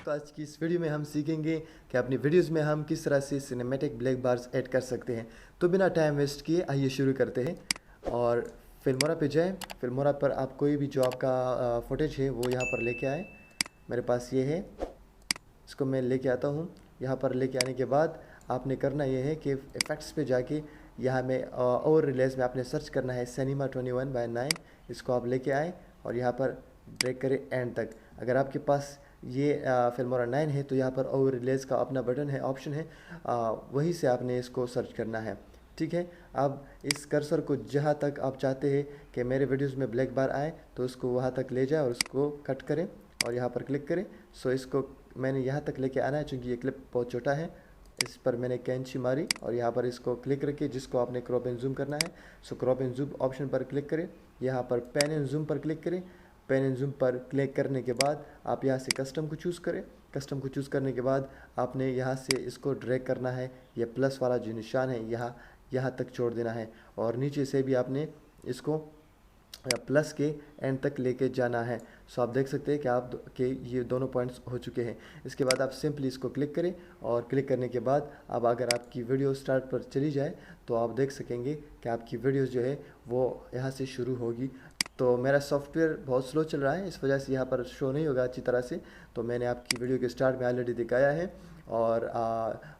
तो आज की इस वीडियो में हम सीखेंगे कि अपनी वीडियोस में हम किस तरह से सिनेमैटिक ब्लैक बार्स ऐड कर सकते हैं। तो बिना टाइम वेस्ट किए आइए शुरू करते हैं और फिल्मोरा पे जाएं। फिल्मोरा पर आप कोई भी जो आपका फुटेज है वो यहाँ पर लेके आए। मेरे पास ये है, इसको मैं लेके आता हूँ। यहाँ पर लेके आने के बाद आपने करना ये है कि इफ़ेक्ट्स पे जाके यहाँ में और रिलेज में आपने सर्च करना है सिनेमा 21/9। इसको आप लेके आए और यहाँ पर ड्रैग करें एंड तक। अगर आपके पास ये फिल्मोरा 9 है तो यहाँ पर ओवर रिलेज का अपना बटन है, ऑप्शन है, वहीं से आपने इसको सर्च करना है। ठीक है, अब इस कर्सर को जहाँ तक आप चाहते हैं कि मेरे वीडियोस में ब्लैक बार आए तो उसको वहाँ तक ले जाए और उसको कट करें और यहाँ पर क्लिक करें। सो इसको मैंने यहाँ तक लेके आना है, चूँकि ये क्लिप बहुत छोटा है। इस पर मैंने कैंची मारी और यहाँ पर इसको क्लिक करके जिसको आपने क्रॉप एंड जूम करना है, so crop and zoom option पर क्लिक करें। यहाँ पर पैन एंड जूम पर क्लिक करें। पैन एंड जूम पर क्लिक करने के बाद आप यहाँ से कस्टम को चूज़ करें। कस्टम को चूज़ करने के बाद आपने यहाँ से इसको ड्रैग करना है। ये प्लस वाला जो निशान है यहाँ तक छोड़ देना है और नीचे से भी आपने इसको प्लस के एंड तक लेके जाना है। सो आप देख सकते हैं कि ये दोनों पॉइंट्स हो चुके हैं। इसके बाद आप सिंपली इसको क्लिक करें और क्लिक करने के बाद अब अगर आपकी वीडियो स्टार्ट पर चली जाए तो आप देख सकेंगे कि आपकी वीडियो जो है वो यहाँ से शुरू होगी। तो मेरा सॉफ्टवेयर बहुत स्लो चल रहा है, इस वजह से यहाँ पर शो नहीं होगा अच्छी तरह से। तो मैंने आपकी वीडियो के स्टार्ट में ऑलरेडी दिखाया है और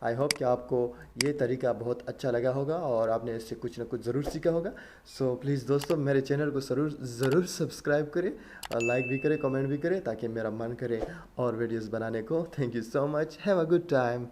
आई होप कि आपको ये तरीका बहुत अच्छा लगा होगा और आपने इससे कुछ ना कुछ ज़रूर सीखा होगा। सो प्लीज़ दोस्तों मेरे चैनल को ज़रूर सब्सक्राइब करें और लाइक भी करें, कमेंट भी करें ताकि मेरा मन करे और वीडियोस बनाने को। Thank you so much, have a good time.